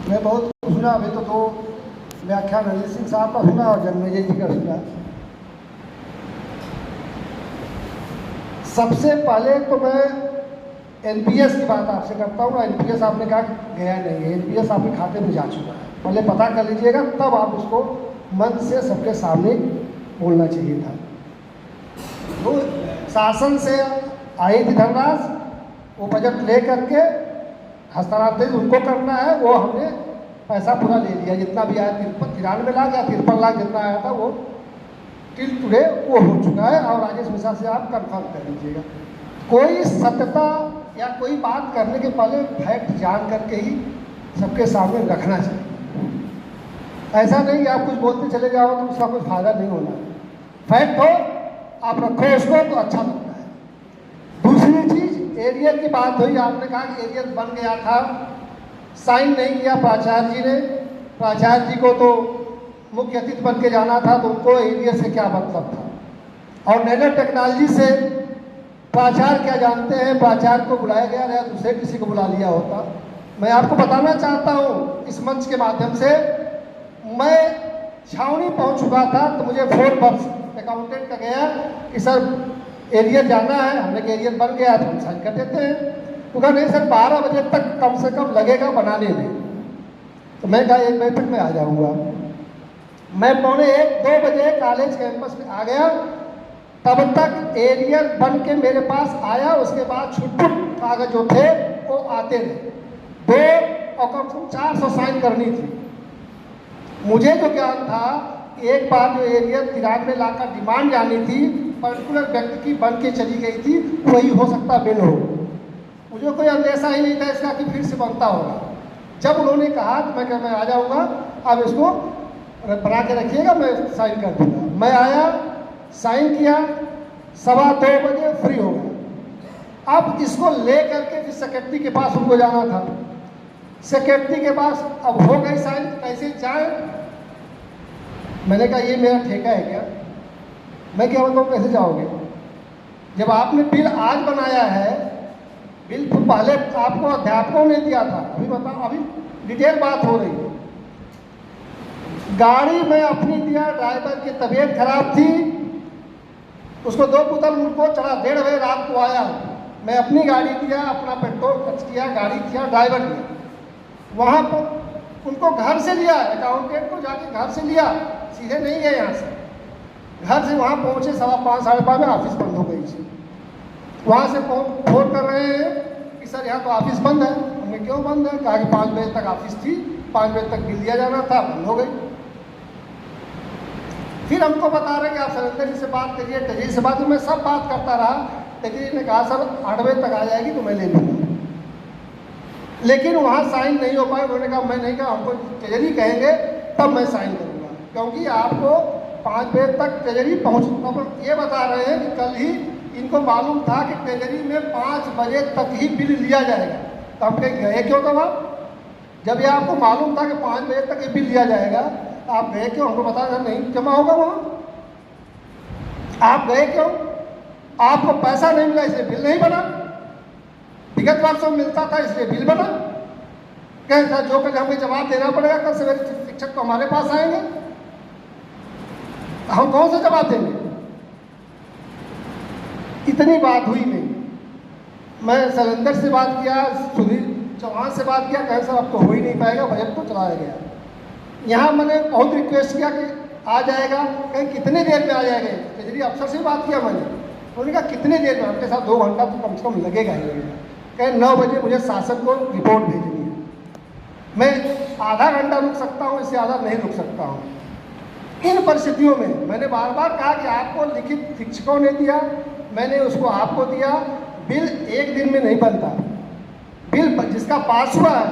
मैं बहुत सुना, अभी तो 2 व्याख्यान अनिल सिंह साहब का सुना और जन्मेजय जी का सुना। सबसे पहले तो मैं एनपीएस की बात आपसे करता हूँ। एनपीएस आपने कहा गया नहीं है, एनपीएस आपके खाते में जा चुका है, पहले पता कर लीजिएगा, तब आप उसको मन से सबके सामने बोलना चाहिए था। तो शासन से आई थी धनराशि, वो बजट ले करके हस्तांतरित उनको करना है, वो हमने पैसा पूरा ले लिया, जितना भी आया 93 लाख या 53 लाख जितना आया था वो टिल टुडे वो हो चुका है। और राजेश मिश्रा से आप कंफर्म कर लीजिएगा। कोई सत्यता या कोई बात करने के पहले फैक्ट जान करके ही सबके सामने रखना चाहिए। ऐसा नहीं कि आप कुछ बोलते चले जाओ तो उसका कोई फायदा नहीं होना। फैक्ट हो आप रखो उसको तो अच्छा लगता है। दूसरी चीज एरियर की बात हुई, आपने कहा कि एरियर बन गया था, साइन नहीं किया प्राचार्य जी ने। प्राचार्य जी को तो मुख्य अतिथि बन के जाना था, तो उनको एरियर से क्या मतलब था। और नैनो टेक्नोलॉजी से प्राचार्य क्या जानते हैं, प्राचार्य को बुलाया गया या दूसरे किसी को बुला लिया होता। मैं आपको बताना चाहता हूँ इस मंच के माध्यम से, मैं छावनी पहुँच चुका था तो मुझे फोन पर अकाउंटेंट का गया कि सर एरियर जाना है, हमने कि एरियर बन गया तो हम साइन कर देते हैं। तो कहा नहीं सर 12 बजे तक कम से कम लगेगा बनाने में। तो मैं कहा 1 बजे तक मैं आ जाऊँगा। मैं 1:45-2 बजे कॉलेज कैंपस में आ गया, तब तक एरियर बन के मेरे पास आया। उसके बाद छुट-पुट कागज जो थे वो आते रहे, 2 और कम से कम 400 साइन करनी थी। मुझे जो ज्ञान था, एक बार जो एरियर 93 लाख का डिमांड जानी थी, पर्टिकुलर व्यक्ति की बन के चली गई थी, वही हो सकता बिल हो। मुझे कोई अंदेशा ही नहीं था इसका कि फिर से बनता होगा। जब उन्होंने कहा तो मैं आ जाऊँगा, अब इसको बना के रखिएगा, मैं साइन कर दूँगा। मैं आया, साइन किया, 2:15 बजे फ्री हो गया। अब इसको ले करके फिर सेक्रेटरी के पास उनको जाना था। सेक्रेटरी के पास अब हो गई साइन, कैसे जाए। मैंने कहा ये मेरा ठेका है क्या, मैं क्या बताऊँ कैसे जाओगे। जब आपने बिल आज बनाया है, बिल तो पहले आपको अध्यापकों ने दिया था, अभी बताओ, अभी डिटेल बात हो रही है। गाड़ी में अपनी दिया, ड्राइवर की तबीयत खराब थी, उसको 2 बोतल उनको चढ़ा, 1:30 बजे रात को आया। मैं अपनी गाड़ी दिया, अपना पेट्रोल खर्च किया, गाड़ी किया, ड्राइवर दिया। वहाँ पर उनको घर से लिया, अकाउंटेंट को जाके घर से लिया, सीधे नहीं गए यहाँ से। घर से वहाँ पहुँचे 5:15 साढ़े 5 में, ऑफिस बंद हो गई थी। वहाँ से फोन कर रहे हैं कि सर यहाँ तो ऑफिस बंद है। हमने क्यों बंद है, कहा कि 5 बजे तक ऑफिस थी, 5 बजे तक बिल दिया जाना था, बंद हो गई। फिर हमको बता रहे कि आप सरेंद्र जी से बात करिए, तेजी से बात। मैं सब बात करता रहा, तेजी ने कहा सर 8 बजे तक आ जाएगी तो मैं ले लूँगा। लेकिन वहाँ साइन नहीं हो पाए। उन्होंने कहा मैं नहीं, कहा हमको ट्रेजरी कहेंगे तब मैं साइन करूँगा, क्योंकि आपको 5 बजे तक ट्रेजरी पहुँचना। पर ये बता रहे हैं कि कल ही इनको मालूम था कि ट्रेजरी में 5 बजे तक ही बिल लिया जाएगा। तो हम कहीं गए क्यों तो वहाँ, जब ये आपको मालूम था कि 5 बजे तक ये बिल लिया जाएगा, आप गए क्यों। हमको बता रहे नहीं जमा होगा वहाँ, आप गए क्यों। आपको पैसा नहीं मिला इसलिए बिल नहीं बना, विगत वर्षों में मिलता था इसलिए बिल बना। कहें सर जो कल हमें जवाब देना पड़ेगा, कल से मेरे शिक्षक तो हमारे पास आएंगे, हम कौन सा जवाब देंगे। इतनी बात हुई नहीं। मैं सरेंद्र से बात किया, सुधीर चौहान से बात किया, कहें सर अब तो हो ही नहीं पाएगा, बजट तो चलाया गया। यहाँ मैंने बहुत रिक्वेस्ट किया कि आ जाएगा, कहीं कितने देर में आ जाएगा। ट्रेजरी अफसर से बात किया मैंने, उन्होंने कहा कितने देर में, आपके साथ 2 घंटा तो कम से कम लगेगा ही लगेगा। कहीं 9 बजे मुझे शासन को रिपोर्ट भेजनी है, मैं आधा घंटा रुक सकता हूँ, इससे ज़्यादा नहीं रुक सकता हूँ। इन परिस्थितियों में मैंने बार बार कहा कि आपको लिखित शिक्षकों ने दिया, मैंने उसको आपको दिया। बिल 1 दिन में नहीं बनता। बिल जिसका पास हुआ है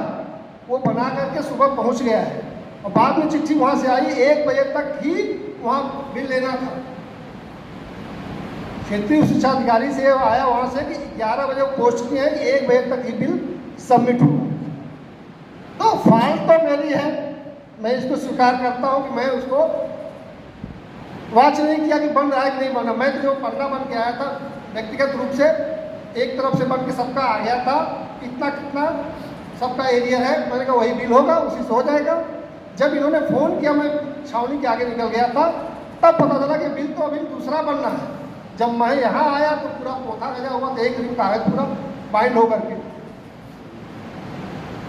वो बना करके सुबह पहुँच गया है, और बाद में चिट्ठी वहाँ से आई 1 बजे तक ही वहाँ बिल लेना था। क्षेत्रीय शिक्षा अधिकारी से आया वहाँ से कि 11 बजे पोस्ट किए हैं कि 1 बजे तक ही बिल सबमिट होगा। तो फाइल तो मेरी है, मैं इसको स्वीकार करता हूँ कि मैं उसको वॉच नहीं किया कि बन रहा है कि नहीं बना। मैं तो जो पढ़ना बन के आया था व्यक्तिगत रूप से, एक तरफ से बन के सबका आ गया था। इतना कितना सबका एरिया है। मैंने कहा वही बिल होगा, उसी से हो जाएगा। जब इन्होंने फ़ोन किया, मैं छावनी के आगे निकल गया था, तब पता चला कि बिल तो अभी दूसरा बनना है। जब मैं यहाँ आया तो पूरा पोथा लगा हुआ था, 1 दिन कागज पूरा बाइंड होकर के।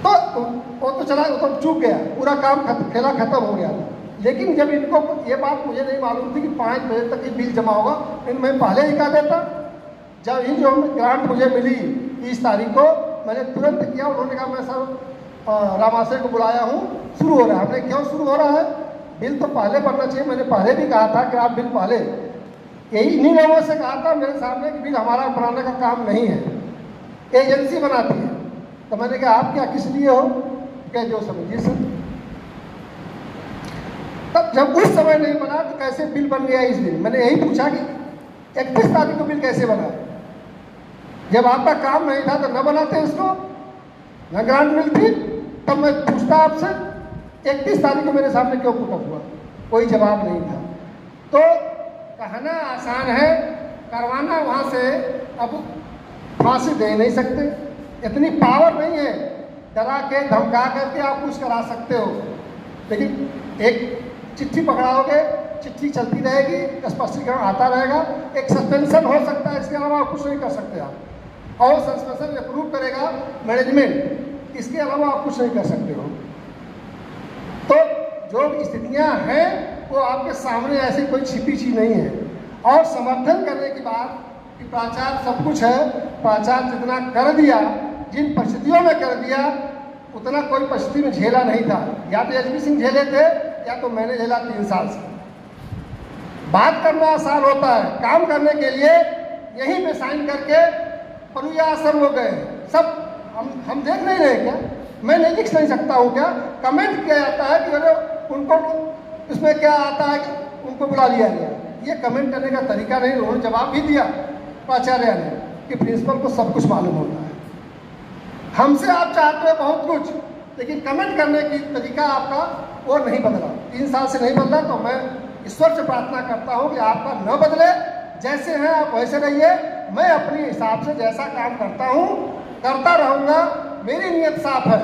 तो वो तो चला, वो तो चूक गया, पूरा काम खेला खत्म हो गया। लेकिन जब इनको ये बात मुझे नहीं मालूम थी कि 5 बजे तक ये बिल जमा होगा, इन मैं पहले ही कहा देता। जब ये जो ग्रांट मुझे मिली 30 तारीख को, मैंने तुरंत किया। उन्होंने कहा मैं सर रामाशय को बुलाया हूँ, शुरू हो रहा है। हमने क्यों शुरू हो रहा है, बिल तो पहले बनना चाहिए। मैंने पहले भी कहा था कि आप बिल पहले, यही इन्हीं लोगों से कहा था मेरे सामने कि बिल हमारा बनाने का काम नहीं है, एजेंसी बनाती है। तो मैंने कहा आप क्या किस लिए हो, क्या जो समझिए सर। तब जब उस समय नहीं बना तो कैसे बिल बन गया इस दिन। मैंने यही पूछा कि 31 तारीख को बिल कैसे बना। जब आपका काम नहीं था तो न बनाते इसको, न ग्रांट मिलती। तब मैं पूछता आपसे 31 तारीख को मेरे सामने क्यों पुटअप हुआ, कोई जवाब नहीं था। तो कहना आसान है, करवाना वहाँ से अब फांसी दे नहीं सकते, इतनी पावर नहीं है। डरा के धमका करके आप कुछ करा सकते हो, लेकिन एक चिट्ठी पकड़ाओगे, चिट्ठी चलती रहेगी, स्पष्टीकरण आता रहेगा, एक सस्पेंशन हो सकता है, इसके अलावा आप कुछ नहीं कर सकते आप। और सस्पेंशन अप्रूव करेगा मैनेजमेंट, इसके अलावा आप कुछ नहीं कर सकते हो। तो जो स्थितियां हैं वो आपके सामने, ऐसी कोई छिपी चीज नहीं है। और समर्थन करने की बात कि प्राचार्य सब कुछ है, प्राचार्य जितना कर दिया, जिन परिस्थितियों में कर दिया, उतना कोई परिस्थिति में झेला नहीं था। या तो एचपी सिंह झेले थे, या तो मैंने झेला 3 साल से। बात करना आसान होता है, काम करने के लिए यहीं पे साइन करके परुया आश्रम हो गए सब। हम देख नहीं रहे क्या, मैं नहीं लिख नहीं सकता हूँ क्या। कमेंट किया जाता है कि अरे उनको इसमें क्या आता है कि उनको बुला लिया गया। ये कमेंट करने का तरीका नहीं। उन्होंने जवाब भी दिया प्राचार्य ने कि प्रिंसिपल को सब कुछ मालूम होता है। हमसे आप चाहते हो बहुत कुछ, लेकिन कमेंट करने की तरीका आपका वो नहीं बदला, 3 साल से नहीं बदला। तो मैं ईश्वर से प्रार्थना करता हूँ कि आपका न बदले, जैसे हैं आप वैसे रहिए। मैं अपने हिसाब से जैसा काम करता हूँ करता रहूँगा। मेरी नीयत साफ है,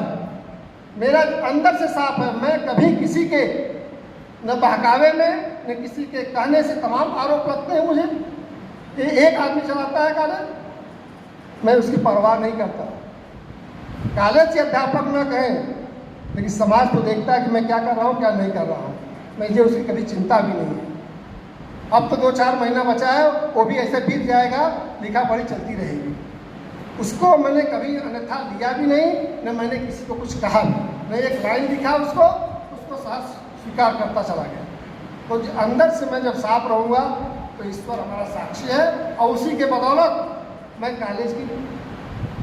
मेरा अंदर से साफ है। मैं कभी किसी के न बहकावे में, न किसी के कहने से तमाम आरोप लगते हैं मुझे। एक आदमी चलाता है कॉलेज, मैं उसकी परवाह नहीं करता। कॉलेज के अध्यापक न कहें, लेकिन समाज तो देखता है कि मैं क्या कर रहा हूँ क्या नहीं कर रहा हूँ। मुझे उसकी कभी चिंता भी नहीं है। अब तो 2-4 महीना बचा है, वो भी ऐसे बीत जाएगा, लिखा पढ़ी चलती रहेगी। उसको मैंने कभी अन्यथा लिया भी नहीं, न मैंने किसी को कुछ कहा भी। मैं एक लाइन लिखा उसको सहज स्वीकार करता चला गया। तो अंदर से मैं जब साफ रहूँगा तो ईश्वर हमारा साक्षी है, और उसी के बदौलत मैं कॉलेज की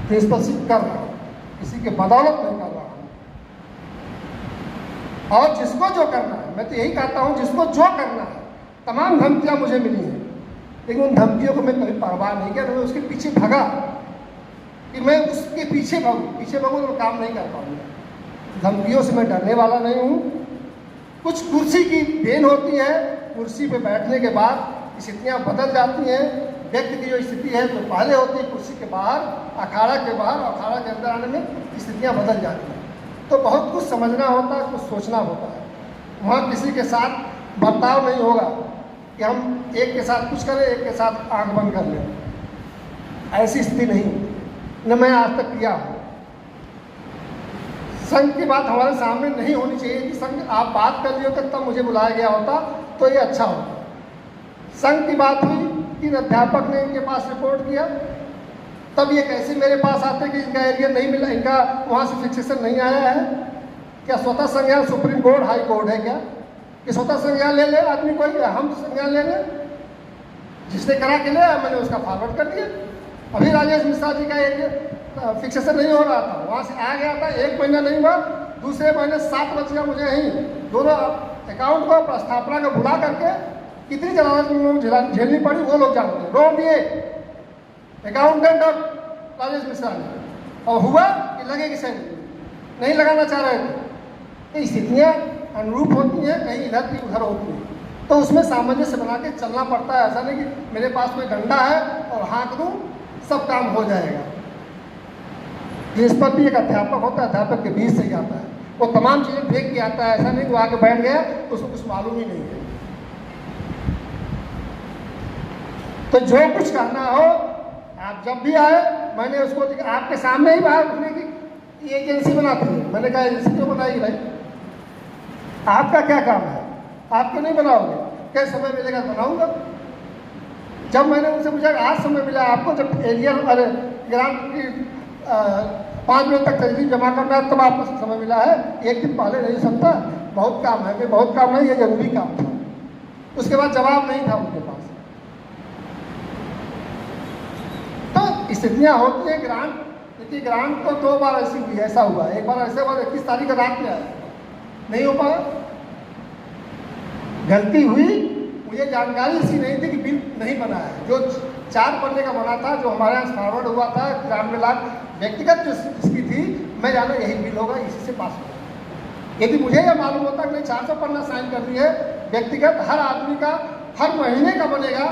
प्रिंसिपलशिप कर रहा हूँ, किसी के बदौलत नहीं कर रहा हूँ। और जिसको जो करना है, मैं तो यही कहता हूँ, जिसको जो करना है। तमाम धमकियाँ मुझे मिली हैं, लेकिन उन धमकियों को मैं कभी परवाह नहीं किया। मैं उसके पीछे भागा कि मैं उसके पीछे भागूँ तो काम नहीं कर पाऊँगा। धमकियों से मैं डरने वाला नहीं हूँ। कुछ कुर्सी की देन होती है, कुर्सी पे बैठने के बाद स्थितियाँ बदल जाती हैं। व्यक्ति की जो स्थिति है जो पहले होती है कुर्सी के बाहर, अखाड़ा के बाहर, अखाड़ा के अंदर आने में स्थितियाँ बदल जाती हैं। तो बहुत कुछ समझना होता है, कुछ सोचना होता है। वहाँ किसी के साथ बर्ताव नहीं होगा कि हम एक के साथ कुछ करें, एक के साथ आंख बंद कर लें। ऐसी स्थिति नहीं, न मैं आज तक किया हूँ। संघ की बात हमारे सामने नहीं होनी चाहिए कि संघ आप बात कर लिए होते तब मुझे बुलाया गया होता तो ये अच्छा होता। संघ की बात हुई कि अध्यापक ने इनके पास रिपोर्ट किया, तब ये कैसे मेरे पास आते कि इनका एरिया नहीं मिला, इनका वहाँ से फिक्सेशन नहीं आया है। क्या स्वतः संज्ञान सुप्रीम कोर्ट हाई कोर्ट है क्या कि स्वतः संज्ञान ले ले आदमी कोई, हम संज्ञान ले लें? जिसने करा के लिया मैंने उसका फॉरवर्ड कर दिया। अभी राजेश मिश्रा जी का एरिया फिक्सेशन नहीं हो रहा था, वहाँ से आ गया था, 1 महीना नहीं हुआ, दूसरे महीने 7 बज गया मुझे यहीं दोनों अकाउंट को प्रस्थापना को बुला करके कितनी जलालत झेलनी पड़ी वो लोग जानते हैं। रोक दिए अकाउंटेंट और राजेश मिश्रा ने, और हुआ कि लगेगी सैलरी, नहीं लगाना चाह रहे थे। स्थितियाँ अनुरूप होती हैं, कहीं इधर की उधर होती हैं, तो उसमें सामंजस्य बना के चलना पड़ता है। ऐसा नहीं कि मेरे पास कोई डंडा है और हाँक दूँ सब काम हो जाएगा। प्रिंसिपल भी एक अध्यापक होता है, अध्यापक के बीच से ही आता है, वो तमाम चीज़ें देख के आता है। ऐसा नहीं वो आके बैठ गया उसको कुछ मालूम ही नहीं है। तो जो कुछ करना हो आप जब भी आए, मैंने उसको आपके सामने ही बाहर उठने की एजेंसी बनाती है। मैंने कहा एजेंसी क्यों बनाई भाई, आपका क्या काम है, आप क्यों नहीं बनाओगे, क्या समय मिलेगा बनाऊंगा। जब मैंने उनसे पूछा आज समय मिला आपको, जब एरिया अरे ग्रांट की 5 मिनट तक तजवीज़ जमा करना है तब आपको समय मिला है, एक दिन पहले नहीं सकता, बहुत काम है। कि बहुत काम नहीं, ये जरूरी काम था। उसके बाद जवाब नहीं था उनके पास। तो स्थितियाँ होती है ग्रांट, देखिए ग्रांट तो 2 बार ऐसी हुई, ऐसा हुआ। एक बार ऐसे हुआ 21 तारीख का रात में आया, नहीं हो पाया, गलती हुई, मुझे जानकारी इसकी नहीं थी कि बिल नहीं बना है। जो 4 पन्ने का बना था, जो हमारे यहाँ फॉरवर्ड हुआ था 93 लाख व्यक्तिगत जो इसकी थी, मैं जाना यही बिल होगा, इसी से पास होगा। यदि मुझे यह मालूम होता कि नहीं 400 पन्ना साइन कर दी है व्यक्तिगत, हर आदमी का हर महीने का बनेगा,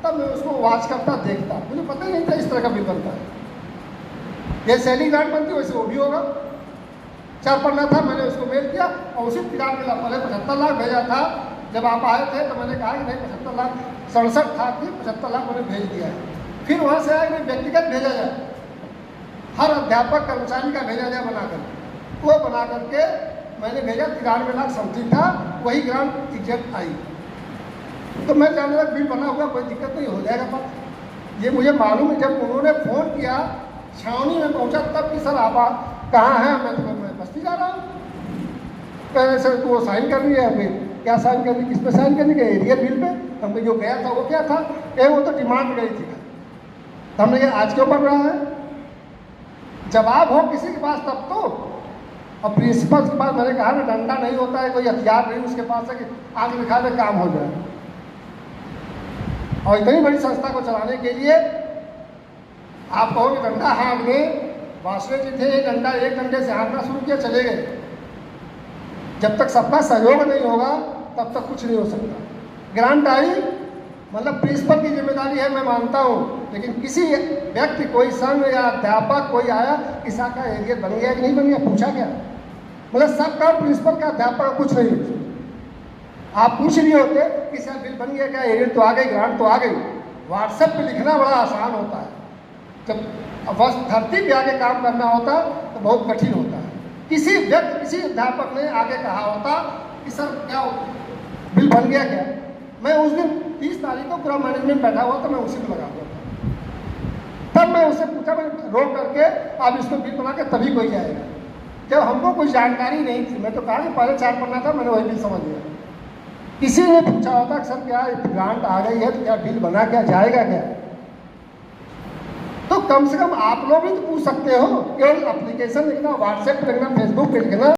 तब मैं उसको वॉच करता देखता। मुझे पता ही नहीं था इस तरह का बिल बनता है। ये सैलरी ग्रांट बनती है वैसे वो भी होगा। 4 पन्ना था, मैंने उसको मेल किया और उसी 93 लाख पहले 75 लाख भेजा था। जब आप आए थे तो मैंने कहा कि नहीं 75 लाख 67 था कि 75 लाख मैंने भेज दिया है। फिर वहाँ से आया कि व्यक्तिगत भेजा जाए, हर अध्यापक कर्मचारी का भेजा जाए बनाकर, वो बना करके मैंने भेजा। 93 लाख समथिंग था, वही ग्रांट एग्जैक्ट आई। तो मैं जानने लगा बिल बना हुआ, कोई दिक्कत नहीं, हो जाएगा बात। ये मुझे मालूम है। जब उन्होंने फ़ोन किया, छावनी में पहुँचा तब कि सर आप कहाँ हैं, मैं बस्ती जा रहा हूँ। पहले सर तो वो साइन कर रही है, फिर क्या साइन करनी, किस पे साइन करनी, क्या एरिया बिल पे। हमको जो गया था वो क्या था, वो तो डिमांड गई थी। हमने ये आज क्यों पढ़ रहा है, जवाब हो किसी के पास तब तो। और प्रिंसिपल के पास मैंने कहा ना, डंडा नहीं होता है, कोई हथियार नहीं उसके पास है कि आग दिखा दे काम हो जाए। और इतनी बड़ी संस्था को चलाने के लिए आप कहोगे डंडा हाँकने, वासवे जी थे, डंडा एक डंडे से हाँकना शुरू किया, चले गए। जब तक सबका सहयोग नहीं होगा तब तक कुछ नहीं हो सकता। ग्रांट आई मतलब प्रिंसिपल की जिम्मेदारी है, मैं मानता हूँ, लेकिन किसी व्यक्ति, कोई संघ या अध्यापक कोई आया, किसी का एरिया बन गया कि नहीं बन गया, पूछा क्या, मतलब सब काम प्रिंसिपल का, अध्यापक का कुछ नहीं। आप पूछ नहीं होते कि सर बिल बन गया क्या, एरिया तो आ गई, ग्रांट तो आ गई। व्हाट्सएप पे लिखना बड़ा आसान होता है, जब बस धरती पे आके काम करना होता तो बहुत कठिन होता है। किसी व्यक्ति, किसी अध्यापक ने आगे कहा होता कि सर क्या बिल बन गया क्या, मैं उस दिन 30 तारीख को पूरा मैनेजमेंट बैठा हुआ था, मैं उसी को लगा दिया था। तब मैं उससे पूछा, मैं रोक करके आप इसको बिल बना के तभी कोई जाएगा। जब हमको कोई जानकारी नहीं थी, मैं तो कहा कि पहले 4 पन्ना था, मैंने वही बिल समझ लिया। किसी ने पूछा होता कि सर क्या ग्रांट आ गई है तो क्या बिल बना, क्या जाएगा क्या, तो कम से कम आप लोग भी तो पूछ सकते हो। केवल एप्लीकेशन लिखना, व्हाट्सएप पे लिखना, फेसबुक पे लिखना,